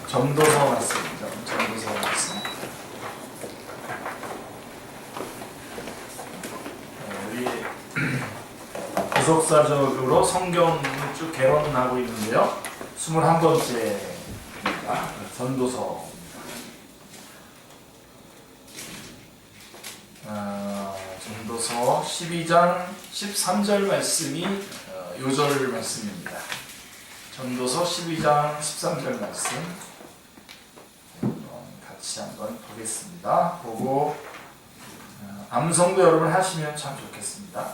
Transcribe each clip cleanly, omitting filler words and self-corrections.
전도서 말씀입니다. 전도서 말씀. 우리 구속사적으로 성경을 쭉 개론하고 있는데요. 21번째입니다. 전도서. 전도서 12장 13절 말씀이 요절 말씀입니다. 전도서 12장 13절 말씀 같이 한번 보겠습니다. 보고 암송도 여러분 하시면 참 좋겠습니다.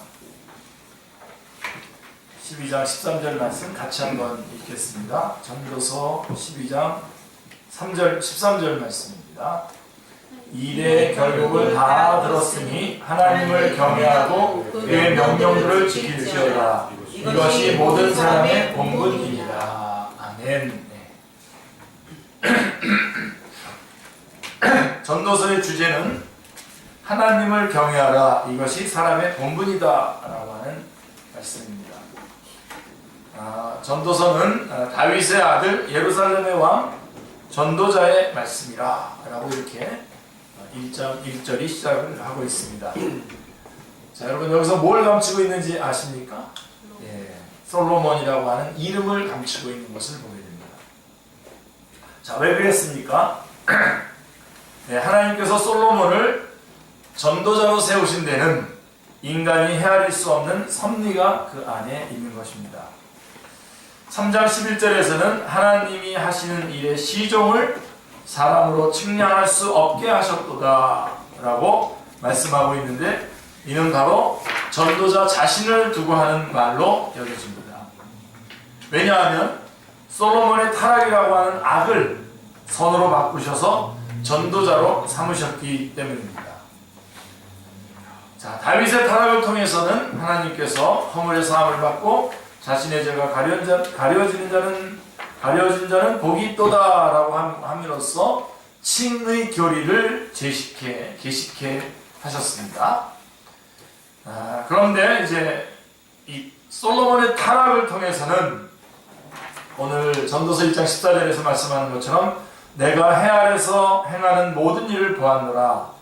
12장 13절 말씀 같이 한번 읽겠습니다. 전도서 12장 3절 13절 말씀입니다. 일의 결국을 다 들었으니 하나님을 경외하고 그의 명령들을 지킬지어다. 이것이 모든 사람의 본분이니라. 아멘. 전도서의 주제는 하나님을 경외하라. 이것이 사람의 본분이다 라고 하는 말씀입니다. 전도서는 다윗의 아들 예루살렘의 왕 전도자의 말씀이라 라고 이렇게 1절이 시작을 하고 있습니다. 자, 여러분 여기서 뭘 감추고 있는지 아십니까? 솔로몬이라고 하는 이름을 감추고 있는 것을 보게 됩니다. 자, 왜 그랬습니까? 하나님께서 솔로몬을 전도자로 세우신 데는 인간이 헤아릴 수 없는 섭리가 그 안에 있는 것입니다. 3장 11절에서는 하나님이 하시는 일의 시종을 사람으로 측량할 수 없게 하셨도다 라고 말씀하고 있는데, 이는 바로 전도자 자신을 두고 하는 말로 여겨집니다. 왜냐하면 솔로몬의 타락이라고 하는 악을 선으로 바꾸셔서 전도자로 삼으셨기 때문입니다. 자, 다윗의 타락을 통해서는 하나님께서 허물의 사함을 받고 자신의 죄가 가려진 자는 복이 있도다 라고 함으로써 칭의 교리를 계시케 하셨습니다. 그런데 이제 이 솔로몬의 타락을 통해서는 오늘 전도서 1장 14절에서 말씀하는 것처럼 내가 해 아래서 행하는 모든 일을 보았노라.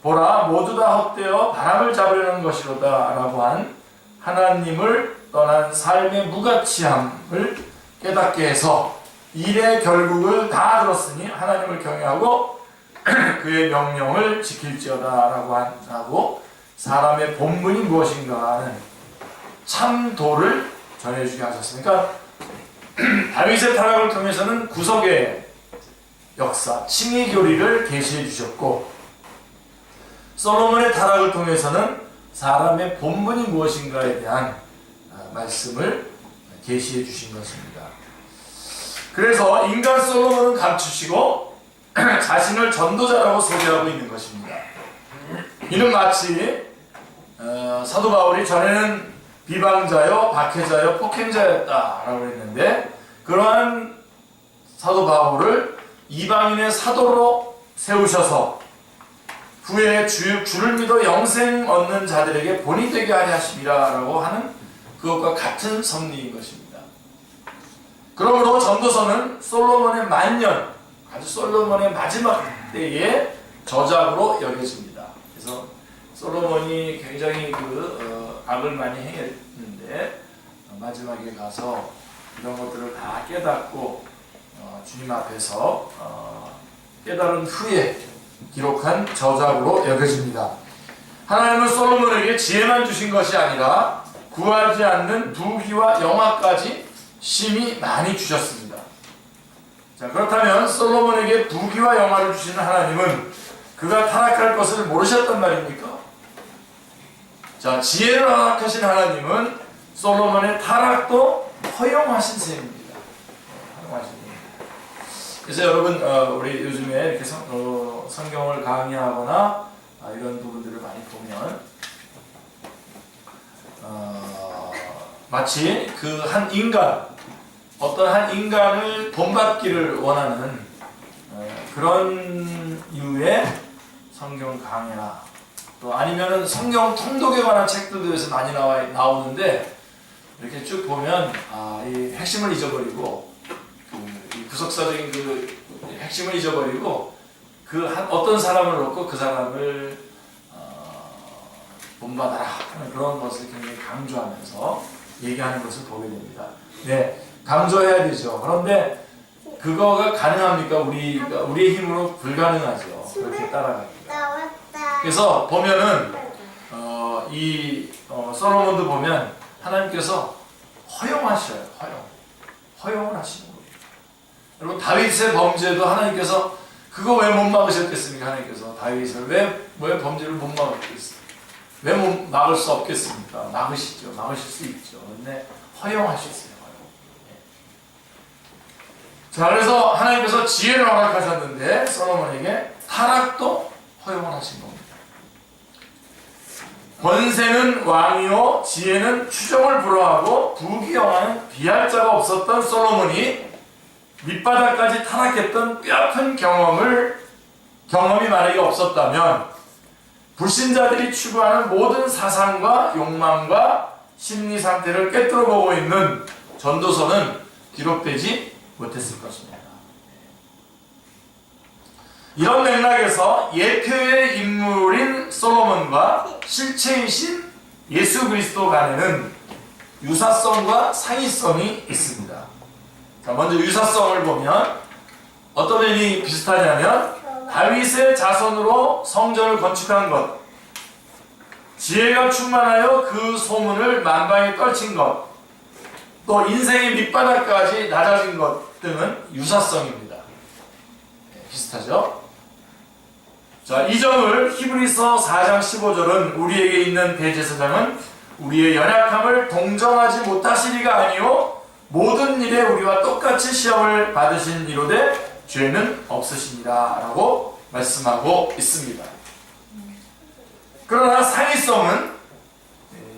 보라, 모두 다 헛되어 바람을 잡으려는 것이로다 라고 한 하나님을 떠난 삶의 무가치함을 깨닫게 해서 일의 결국을 다 들었으니 하나님을 경외하고 그의 명령을 지킬지어다 라고 하고, 사람의 본분이 무엇인가 하는 참도를 전해주게 하셨으니까, 다윗의 타락을 통해서는 구속의 역사, 칭의 교리를 계시해 주셨고, 솔로몬의 타락을 통해서는 사람의 본분이 무엇인가에 대한 말씀을 계시해 주신 것입니다. 그래서 인간 솔로몬은 감추시고 자신을 전도자라고 소개하고 있는 것입니다. 이는 마치 사도 바울이 전에는 비방자요, 박해자요, 폭행자였다라고 했는데, 그러한 사도 바울을 이방인의 사도로 세우셔서 후에 주를 믿어 영생 얻는 자들에게 본이 되게 하려 하심이라고 하는 그것과 같은 섭리인 것입니다. 그러므로 전도서는 솔로몬의 만년, 아주 솔로몬의 마지막 때의 저작으로 여겨집니다. 그래서 솔로몬이 굉장히 악을 많이 행했는데 마지막에 가서 이런 것들을 다 깨닫고 주님 앞에서 깨달은 후에 기록한 저작으로 여겨집니다. 하나님은 솔로몬에게 지혜만 주신 것이 아니라 구하지 않는 부귀와 영화까지 심히 많이 주셨습니다. 자, 그렇다면 솔로몬에게 부귀와 영화를 주시는 하나님은 그가 타락할 것을 모르셨단 말입니까? 자, 지혜를 허락하신 하나님은 솔로몬의 타락도 허용하신 셈입니다. 그래서 여러분, 우리 요즘에 이렇게 성경을 강의하거나 이런 부분들을 많이 보면 마치 그 한 인간, 어떤 한 인간을 본받기를 원하는 그런 이유의 성경 강의나 또 아니면은 성경 통독에 관한 책들에서 많이 나오는데, 이렇게 쭉 보면 이 핵심을 잊어버리고 이 구석사적인 그 핵심을 잊어버리고 그 어떤 사람을 놓고 그 사람을 본받아라 하는 그런 것을 굉장히 강조하면서 얘기하는 것을 보게 됩니다. 네, 강조해야 되죠. 그런데 그거가 가능합니까? 우리의 힘으로 불가능하죠. 그렇게 따라가기가. 그래서 보면은 솔로몬도 보면 하나님께서 허용하셔요. 허용을 하시는 겁니다. 여러분 다윗의 범죄도 하나님께서 그거 왜 못 막으셨겠습니까? 하나님께서 다윗을 왜 범죄를 못 막았겠습니까? 왜 못 막을 수 없겠습니까? 막으시죠. 막으실 수 있죠. 근데 허용하셨어요. 자, 그래서 하나님께서 지혜를 허락하셨는데 솔로몬에게 타락도 허용을 하신 겁니다. 권세는 왕이요 지혜는 추종을 불허하고 부귀영화는 비할 자가 없었던 솔로몬이 밑바닥까지 타락했던 뼈아픈 경험이 만약에 없었다면 불신자들이 추구하는 모든 사상과 욕망과 심리 상태를 꿰뚫어 보고 있는 전도서는 기록되지 못했을 것입니다. 이런 맥락에서 예표의 인물인 솔로몬과 실체이신 예수 그리스도 간에는 유사성과 상이성이 있습니다. 자, 먼저 유사성을 보면 어떤 면이 비슷하냐면 다윗의 자손으로 성전을 건축한 것, 지혜가 충만하여 그 소문을 만방에 떨친 것, 또 인생의 밑바닥까지 낮아진 것 등은 유사성입니다. 비슷하죠? 자, 이 점을 히브리서 4장 15절은 우리에게 있는 대제사장은 우리의 연약함을 동정하지 못하시리가 아니요 모든 일에 우리와 똑같이 시험을 받으신 이로되 죄는 없으시니라 라고 말씀하고 있습니다. 그러나 상위성은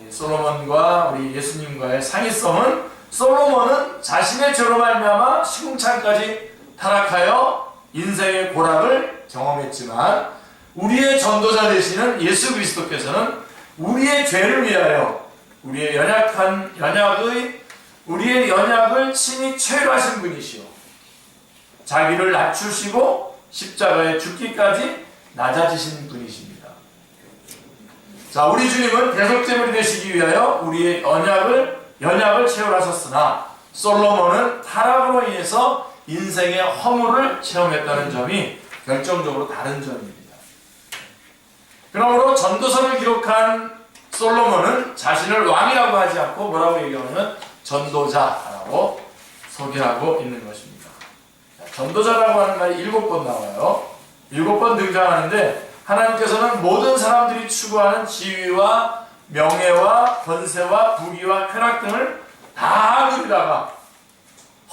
솔로몬과 우리 예수님과의 상위성은 솔로몬은 자신의 죄로 말미암아 시궁창까지 타락하여 인생의 고락을 경험했지만 우리의 전도자 되시는 예수 그리스도께서는 우리의 죄를 위하여 우리의 연약을 친히 체류하신 분이시오. 자기를 낮추시고 십자가에 죽기까지 낮아지신 분이십니다. 자, 우리 주님은 대속제물이 되시기 위하여 우리의 연약을 체험하셨으나 솔로몬은 타락으로 인해서 인생의 허물을 체험했다는 점이 결정적으로 다른 점입니다. 그러므로 전도서를 기록한 솔로몬은 자신을 왕이라고 하지 않고 뭐라고 얘기하면 전도자라고 소개하고 있는 것입니다. 전도자라고 하는 말이 7번 나와요. 7번 등장하는데 하나님께서는 모든 사람들이 추구하는 지위와 명예와 권세와 부귀와 쾌락 등을 다 누리다가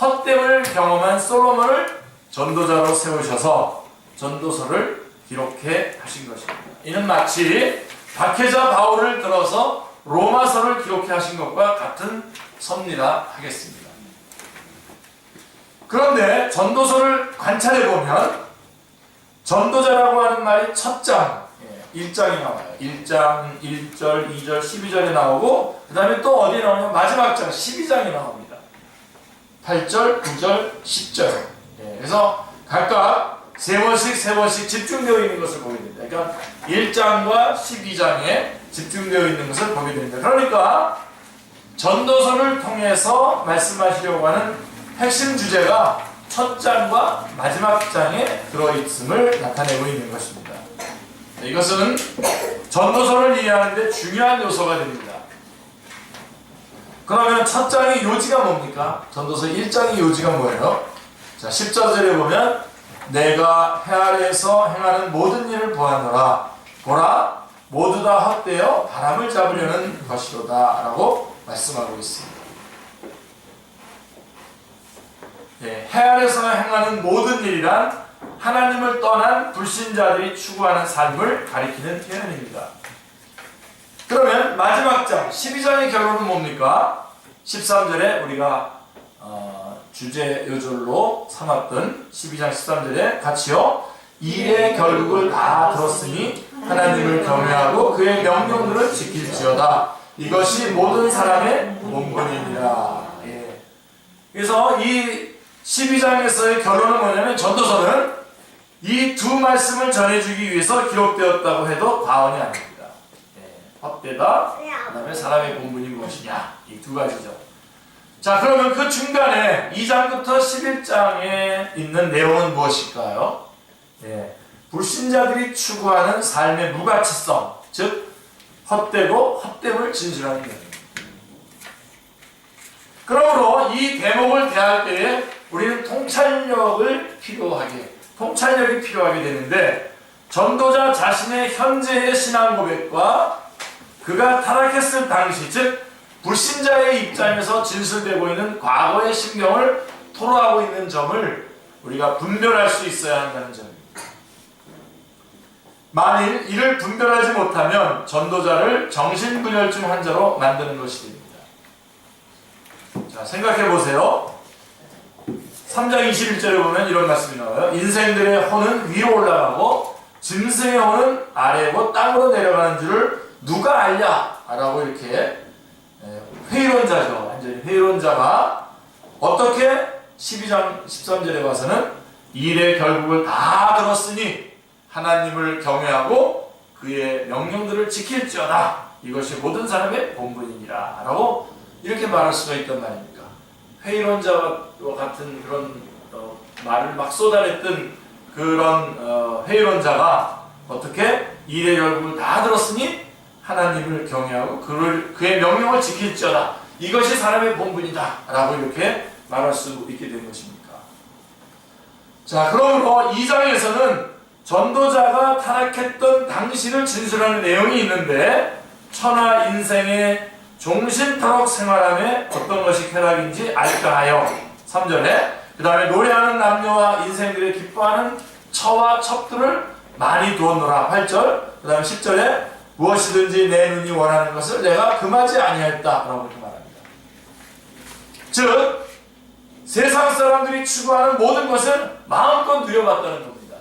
헛됨을 경험한 솔로몬을 전도자로 세우셔서 전도서를 기록해 하신 것입니다. 이는 마치 박해자 바울을 들어서 로마서를 기록해 하신 것과 같은 섭리라 하겠습니다. 그런데 전도서를 관찰해 보면 전도자라고 하는 말이 첫 장, 1장이 나와요. 1장, 1절, 2절, 12절에 나오고 그 다음에 또 어디에 나오냐면 마지막 장 12장이 나옵니다. 8절, 9절, 10절. 그래서 각각 세 번씩 집중되어 있는 것을 보게 됩니다. 그러니까 1장과 12장에 집중되어 있는 것을 보게 됩니다. 그러니까 전도서를 통해서 말씀하시려고 하는 핵심 주제가 첫 장과 마지막 장에 들어있음을 나타내고 있는 것입니다. 이것은 전도서를 이해하는 데 중요한 요소가 됩니다. 그러면 첫 장의 요지가 뭡니까? 전도서 1장의 요지가 뭐예요? 자, 10절에 보면 내가 해 아래에서 행하는 모든 일을 보았노라. 보라, 모두 다 헛되어 바람을 잡으려는 것이로다 라고 말씀하고 있습니다. 해 아래에서 행하는 모든 일이란 하나님을 떠난 불신자들이 추구하는 삶을 가리키는 표현입니다. 그러면 마지막 장 12장의 결론은 뭡니까? 13절에 우리가 주제 요절로 삼았던 12장 13절에 같이요. 이의 결국을 다 들었으니 하나님을 경외하고 그의 명령들을 지킬지어다. 이것이 모든 사람의 본분이니라. 그래서 이 12장에서의 결론은 뭐냐면 전도서는 이 두 말씀을 전해주기 위해서 기록되었다고 해도 과언이 아닙니다. 헛되다, 그 다음에 사람의 본분이 무엇이냐, 이 두 가지죠. 자, 그러면 그 중간에 2장부터 11장에 있는 내용은 무엇일까요? 불신자들이 추구하는 삶의 무가치성, 즉 헛되고 헛됨을 진술하는 내용입니다. 그러므로 이 대목을 대할 때에 우리는 통찰력이 필요하게 되는데, 전도자 자신의 현재의 신앙 고백과 그가 타락했을 당시, 즉 불신자의 입장에서 진술되고 있는 과거의 심경을 토로하고 있는 점을 우리가 분별할 수 있어야 한다는 점입니다. 만일 이를 분별하지 못하면 전도자를 정신분열증 환자로 만드는 것이 됩니다. 자, 생각해 보세요. 3장 21절에 보면 이런 말씀이 나와요. 인생들의 혼은 위로 올라가고 짐승의 혼은 아래고 땅으로 내려가는 줄을 누가 알냐? 라고 이렇게 회의론자죠. 완전히 회의론자가 어떻게 12장 13절에 와서는 일의 결국을 다 들었으니 하나님을 경외하고 그의 명령들을 지킬지어다. 이것이 모든 사람의 본분이니라. 라고 이렇게 말할 수가 있단 말입니까? 회의론자와 같은 그런 말을 막 쏟아냈던 그런 회의론자가 어떻게 일의 결국을 다 들었으니 하나님을 경외하고 그의 명령을 지킬지어다. 이것이 사람의 본분이다. 라고 이렇게 말할 수 있게 된 것입니까? 자, 그러므로 2장에서는 전도자가 타락했던 당시를 진술하는 내용이 있는데, 천하 인생의 종신토록 생활함에 어떤 것이 쾌락인지 알까 하여 3절에, 그 다음에 노래하는 남녀와 인생들의 기뻐하는 처와 첩들을 많이 두었노라 8절, 그 다음에 10절에 무엇이든지 내 눈이 원하는 것을 내가 금하지 아니하였다 라고 이렇게 말합니다. 즉 세상 사람들이 추구하는 모든 것을 마음껏 누려봤다는 겁니다.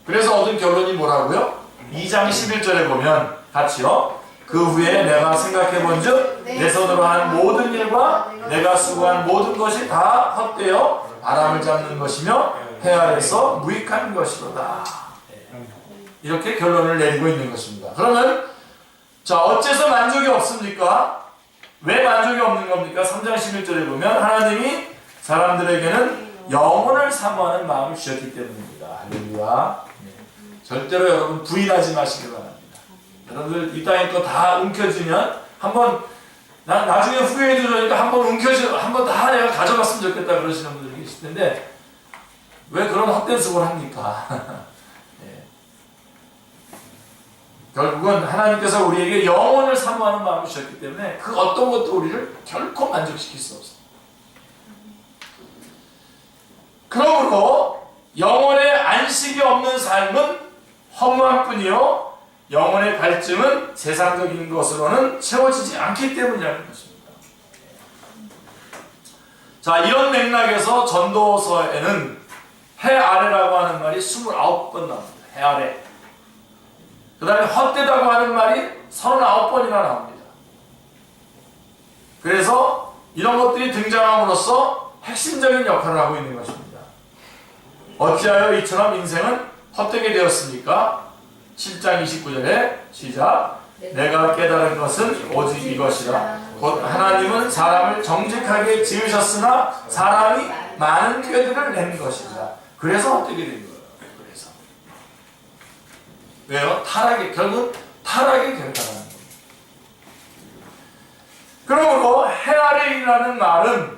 그래서 얻은 결론이 뭐라고요? 2장 11절에 보면 같이요. 그 후에 내가 생각해본즉 내 손으로 한 모든 일과 내가 수고한 모든 것이 다 헛되어 바람을 잡는 것이며 해 아래서 무익한 것이로다. 이렇게 결론을 내리고 있는 것입니다. 그러면 자, 어째서 만족이 없습니까? 왜 만족이 없는 겁니까? 3장 11절에 보면 하나님이 사람들에게는 영혼을 사모하는 마음을 주셨기 때문입니다. 할렐루야. 절대로 여러분 부인하지 마시기 바랍니다. 여러분들 이 땅에 거 다 움켜쥐면 한번 나중에 후회해도 되니까 한번 다 내가 가져갔으면 좋겠다 그러시는 분들이 계실 텐데 왜 그런 헛된 수고를 합니까? 결국은 하나님께서 우리에게 영혼을 사모하는 마음을 주셨기 때문에 그 어떤 것도 우리를 결코 만족시킬 수 없습니다. 그러므로 영혼의 안식이 없는 삶은 허무한 뿐이요 영혼의 갈증은 세상적인 것으로는 채워지지 않기 때문이라는 것입니다. 자, 이런 맥락에서 전도서에는 해 아래라고 하는 말이 29번 나옵니다. 해 아래. 그 다음에 헛되다고 하는 말이 39번이나 나옵니다. 그래서 이런 것들이 등장함으로써 핵심적인 역할을 하고 있는 것입니다. 어찌하여 이처럼 인생은 헛되게 되었습니까? 7장 29절에 시작. 내가 깨달은 것은 오직 이것이라. 곧 하나님은 사람을 정직하게 지으셨으나 사람이 많은 꾀들을 낸 것이라. 그래서 헛되게 된 거예요. 그래서 왜요? 결국 타락의 결과라는 겁니다. 그러므로 해 아래이라는 말은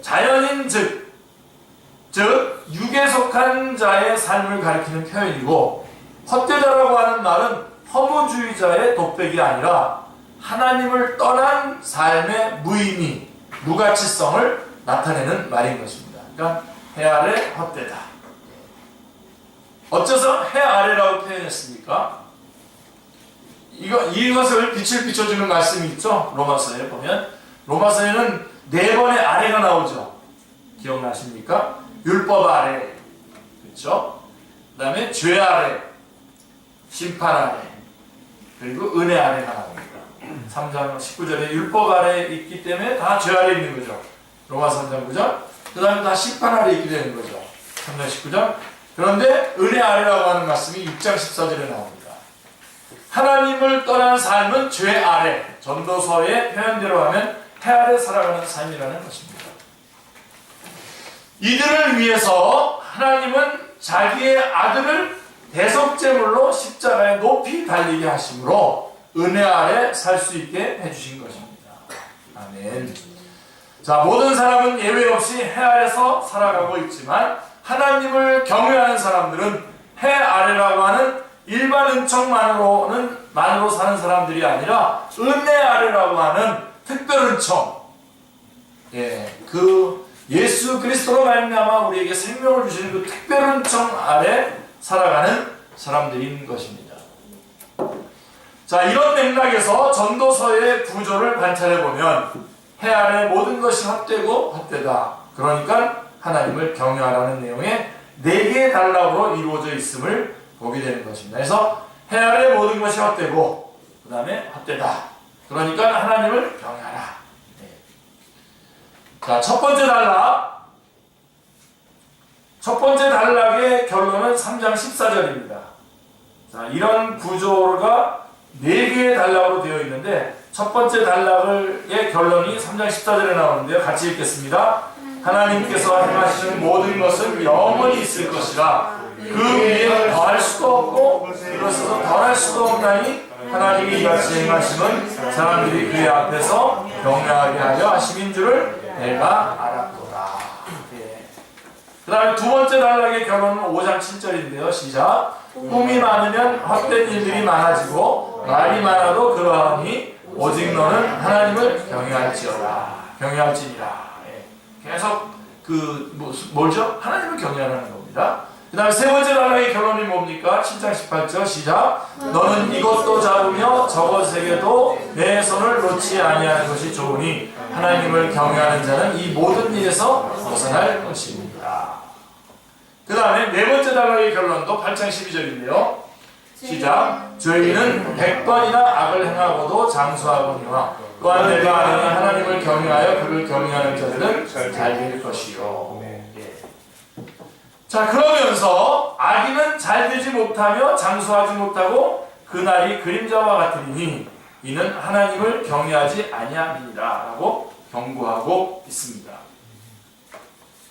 자연인 즉 육에 속한 자의 삶을 가리키는 표현이고, 헛되다라고 하는 말은 허무주의자의 독백이 아니라 하나님을 떠난 삶의 무의미, 무가치성을 나타내는 말인 것입니다. 그러니까 해 아래 헛되다. 어째서 해 아래라고 표현했습니까? 이것을 빛을 비춰주는 말씀이 있죠. 로마서에 보면 로마서에는 4번의 아래가 나오죠. 기억나십니까? 율법 아래, 그렇죠? 그 다음에 죄 아래, 심판 아래, 그리고 은혜 아래가 나옵니다. 3장 19절에 율법 아래 있기 때문에 다 죄 아래 있는 거죠. 로마서 3장 9절. 그 다음에 다 심판 아래 있게 되는 거죠. 3장 19절. 그런데 은혜 아래라고 하는 말씀이 6장 14절에 나옵니다. 하나님을 떠난 삶은 죄 아래, 전도서의 표현대로 하면 해 아래 살아가는 삶이라는 것입니다. 이들을 위해서 하나님은 자기의 아들을 대속제물로 십자가에 높이 달리게 하심으로 은혜 아래 살 수 있게 해주신 것입니다. 아멘. 자, 모든 사람은 예외 없이 해 아래서 살아가고 있지만 하나님을 경외하는 사람들은 해 아래라고 하는 일반 은총만으로 사는 사람들이 아니라 은혜 아래라고 하는 특별 은총, 그 예수 그리스도로 말미암아 우리에게 생명을 주시는 그 특별 은총 아래 살아가는 사람들인 것입니다. 자, 이런 맥락에서 전도서의 구조를 관찰해 보면 해 아래 모든 것이 헛되고 헛되다. 그러니까 하나님을 경외하라는 내용의 4개의 단락으로 이루어져 있음을 보게 되는 것입니다. 그래서 해 아래 모든 것이 헛되고 그 다음에 헛되다. 그러니까 하나님을 경외하라. 자, 첫 번째 단락의 결론은 3장 14절입니다. 자, 이런 구조가 4개의 단락으로 되어 있는데 첫 번째 단락의 결론이 3장 14절에 나오는데요. 같이 읽겠습니다. 하나님께서 행하시는 모든 것은 영원히 있을 것이라 그 위에 더할 수도 없고 그것에서 덜할 수도 없나니 하나님이 이같이 행하심은 사람들이 그의 앞에서 경외하게 하려 하심인 줄을 내가 알았도다. 그 다음에 두 번째 단락의 결론은 5장 7절인데요. 시작. 꿈이 많으면 헛된 일들이 많아지고 말이 많아도 그러하니 오직 너는 하나님을 경외할지니라. 계속 뭐죠? 하나님을 경외하는 겁니다. 그 다음에 세 번째 단락의 결론이 뭡니까? 7장 18절 시작. 너는 이것도 잡으며 저것에게도 내 손을 놓지 아니하는 것이 좋으니 하나님을 경외하는 자는 이 모든 일에서 벗어날 것입니다. 그 다음에 네 번째 단락의 결론도 8장 12절인데요. 시작. 죄인은 100번이나 악을 행하고도 장수하거니와 또한 내가 아니 하나님을 경외하여 그를 경외하는 자들은 잘 될 것이요. 자, 그러면서 악인은 잘 되지 못하며 장수하지 못하고 그날이 그림자와 같으니 이는 하나님을 경외하지 아니함이니라 라고 경고하고 있습니다.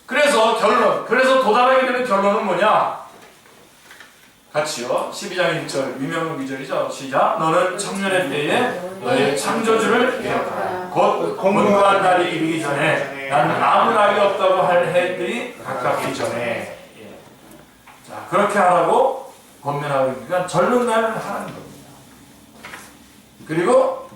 그래서 도달하게 되는 결론은 뭐냐? 같이요. 12장 1절 유명한 구절이죠. 시작. 너는 청년의 때에 너의 창조주를 기억하라. 곧 공고한 날이 이르기 전에 나는 아무 낙이 없다고 할 해들이 가깝기 전에. 자, 그렇게 하라고 권면하고 있으니까 젊은 날은 하라는 겁니다. 그리고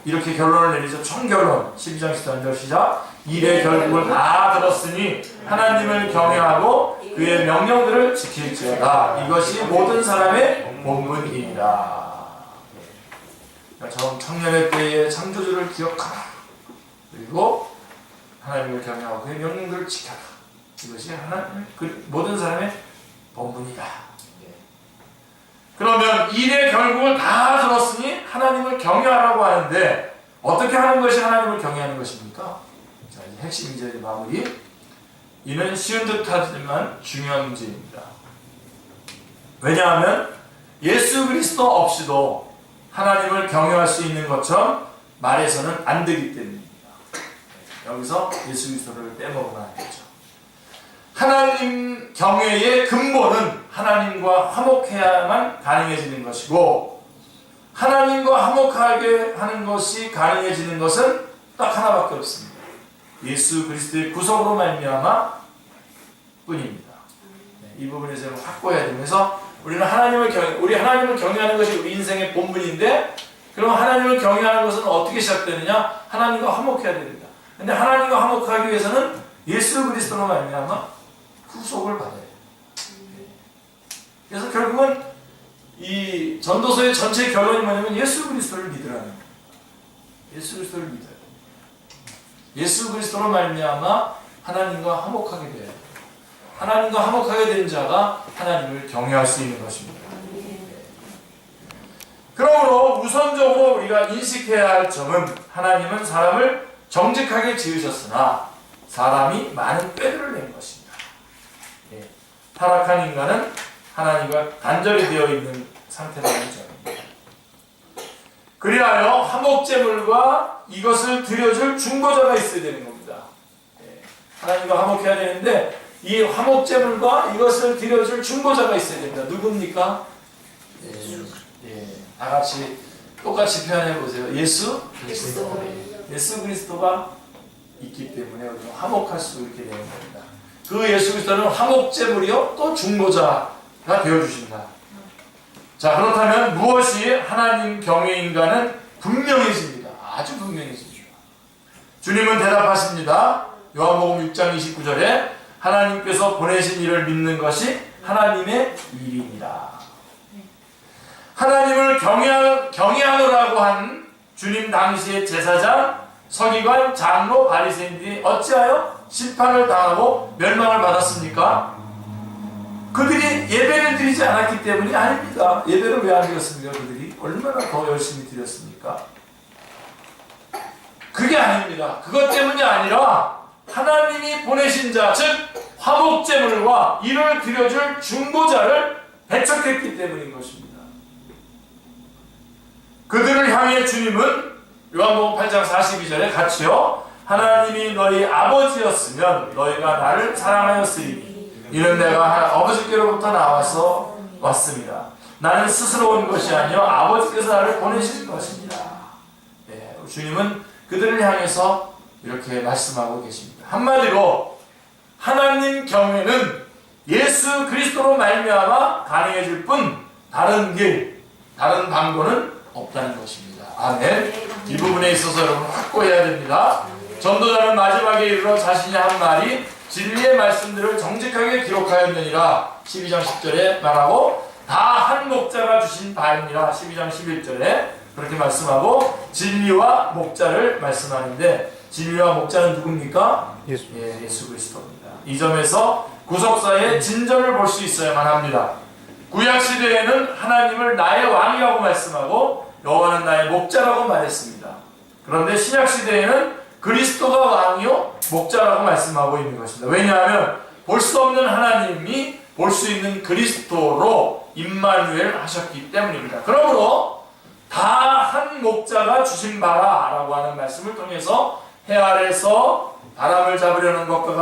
이렇게 결론을 내리죠. 총결론 12장 13절 시작. 일의 결국을 다 들었으니 하나님을 경외하고 그의 명령들을 지킬지어다. 이것이 모든 사람의 본분이니라. 그러니까 청년의 때에 창조주를 기억하라. 그리고 하나님을 경외하고 그의 명령들을 지켜라. 이것이 모든 사람의 본분이다. 그러면 일의 결국을 다 들었으니 하나님을 경외하라고 하는데 어떻게 하는 것이 하나님을 경외하는 것입니까? 자, 이제 핵심 이제 마무리. 이는 쉬운 듯하지만 중요한 문제입니다. 왜냐하면 예수 그리스도 없이도 하나님을 경외할 수 있는 것처럼 말해서는 안 되기 때문입니다. 여기서 예수 그리스도를 빼먹으면 안 되죠. 하나님 경외의 근본은 하나님과 화목해야만 가능해지는 것이고 하나님과 화목하게 하는 것이 가능해지는 것은 딱 하나밖에 없습니다. 예수 그리스도의 구속으로 말미암아 뿐입니다. 이 부분에서 확고해야 되면서 우리 하나님을 경외하는 것이 우리 인생의 본분인데 그럼 하나님을 경외하는 것은 어떻게 시작되느냐? 하나님과 화목해야 됩니다. 근데 하나님과 화목하기 위해서는 예수 그리스도로 말미암아 구속을 받아야 돼요. 그래서 결국은 이 전도서의 전체 결론이 뭐냐면 예수 그리스도를 믿으라는 거예요. 예수 그리스도를 믿어야 돼요. 예수 그리스도로 말미암아 하나님과 화목하게 돼야 돼요. 하나님과 화목하게 된 자가 하나님을 경외할 수 있는 것입니다. 그러므로 우선적으로 우리가 인식해야 할 점은 하나님은 사람을 정직하게 지으셨으나 사람이 많은 꾀를 낸 것입니다. 예. 타락한 인간은 하나님과 단절이 되어 있는 상태라는 점입니다. 그리하여 화목제물과 이것을 드려줄 중보자가 있어야 되는 겁니다. 예. 하나님과 화목해야 되는데 이 화목제물과 이것을 드려줄 중보자가 있어야 됩니다. 누굽니까? 다 같이 똑같이 표현해 보세요. 예수 그리스도. 예수 그리스도가 있기 때문에 화목할 수 있게 되는 겁니다. 그 예수 그리스도는 화목제물이요 또 중보자가 되어주신다. 자, 그렇다면 무엇이 하나님 경외인가는 분명해집니다. 아주 분명해집니다. 주님은 대답하십니다. 요한복음 6장 29절에 하나님께서 보내신 이를 믿는 것이 하나님의 일이니라. 하나님을 경외하노라고 한 주님 당시의 제사장, 서기관, 장로, 바리새인들이 어찌하여 심판을 당하고 멸망을 받았습니까? 그들이 예배를 드리지 않았기 때문이 아닙니다. 예배를 왜 안 드렸습니까? 그들이 얼마나 더 열심히 드렸습니까? 그게 아닙니다. 그것 때문이 아니라 하나님이 보내신 자, 즉 화목제물과 이를 드려줄 중보자를 배척했기 때문인 것입니다. 그들을 향해 주님은 요한복음 8장 42절에 같이요 하나님이 너희 아버지였으면 너희가 나를 사랑하였으리니 이는 내가 아버지께로부터 나와서 왔습니다. 나는 스스로 온 것이 아니요 아버지께서 나를 보내신 것입니다. 네, 주님은 그들을 향해서 이렇게 말씀하고 계십니다. 한마디로 하나님 경외는 예수 그리스도로 말미암아 가능해질 뿐 다른 길, 다른 방도는 없다는 것입니다. 아멘. 이 부분에 있어서 여러분 확고해야 됩니다. 전도자는 마지막에 이르러 자신이 한 말이 진리의 말씀들을 정직하게 기록하였느니라 12장 10절에 말하고 다 한 목자가 주신 바이니라 12장 11절에 그렇게 말씀하고 진리와 목자를 말씀하는데 진리와 목자는 누굽니까? 예수 그리스도입니다. 이 점에서 구속사의 진전을 볼 수 있어야만 합니다. 구약시대에는 하나님을 나의 왕이라고 말씀하고 여호와는 나의 목자라고 말했습니다. 그런데 신약시대에는 그리스도가 왕이요 목자라고 말씀하고 있는 것입니다. 왜냐하면 볼 수 없는 하나님이 볼 수 있는 그리스도로 임마누엘 하셨기 때문입니다. 그러므로 다 한 목자가 주신 바라 라고 하는 말씀을 통해서 해 아래서 바람을 잡으려는 것과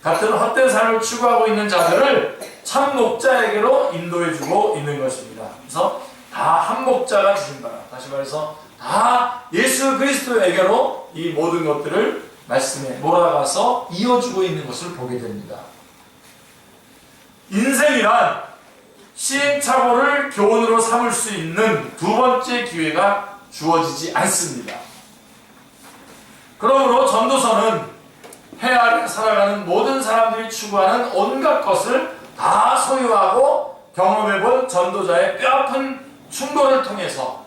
같은 헛된 삶을 추구하고 있는 자들을 참 목자에게로 인도해주고 있는 것입니다. 그래서 다 한 목자가 주신 바라. 다시 말해서 다 예수 그리스도에게로 이 모든 것들을 말씀에 몰아가서 이어주고 있는 것을 보게 됩니다. 인생이란 시행착오를 교훈으로 삼을 수 있는 두 번째 기회가 주어지지 않습니다. 그러므로 전도서는 해 아래 살아가는 모든 사람들이 추구하는 온갖 것을 다 소유하고 경험해본 전도자의 뼈아픈 충돌을 통해서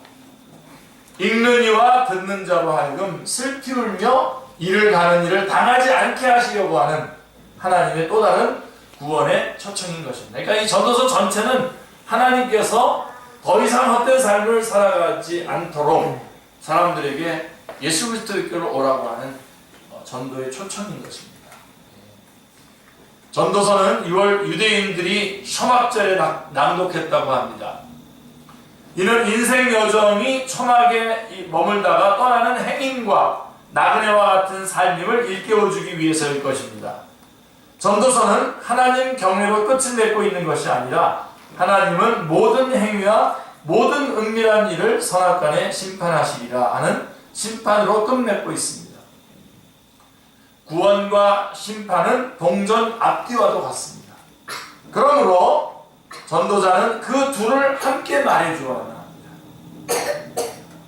읽는 이와 듣는 자로 하여금 슬피 울며 이를 가는 일을 당하지 않게 하시려고 하는 하나님의 또 다른 구원의 초청인 것입니다. 그러니까 이 전도서 전체는 하나님께서 더 이상 헛된 삶을 살아가지 않도록 사람들에게 예수 그리스도께로 오라고 하는 전도의 초청인 것입니다. 전도서는 6월 유대인들이 셔막절에 낭독했다고 합니다. 이는 인생 여정이 초막에 머물다가 떠나는 행인과 나그네와 같은 삶임을 일깨워주기 위해서일 것입니다. 전도서는 하나님 경외로 끝을 맺고 있는 것이 아니라 하나님은 모든 행위와 모든 은밀한 일을 선악간에 심판하시리라 하는 심판으로 끝맺고 있습니다. 구원과 심판은 동전 앞뒤와도 같습니다. 그러므로 전도자는 그 둘을 함께 말해주어야 합니다.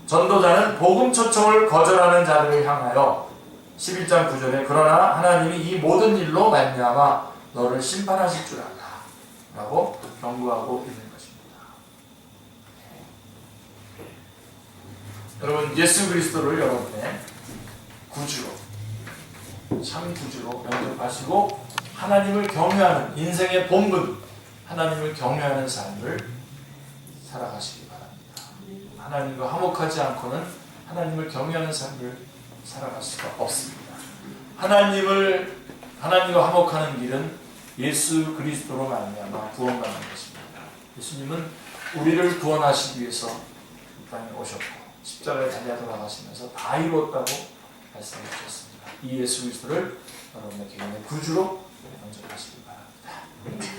전도자는 복음 초청을 거절하는 자들을 향하여 11장 9절에 그러나 하나님이 이 모든 일로 말미암아 너를 심판하실 줄 알라 라고 경고하고 있는 것입니다. 여러분 예수 그리스도를 여러분의 구주로 참 구주로 영접하시고 하나님을 경외하는 인생의 본분 하나님을 경외하는 삶을 살아가시기 바랍니다. 하나님과 화목하지 않고는 하나님을 경외하는 삶을 살아갈 수가 없습니다. 하나님과 화목하는 길은 예수 그리스도로 말미암아 구원받는 것입니다. 예수님은 우리를 구원하시기 위해서 이 땅에 오셨고 십자가에 달려 돌아가시면서 다 이루었다고 말씀해 주셨습니다. 이 예수 그리스도를 여러분의 개인의 구주로 영접하시기 바랍니다.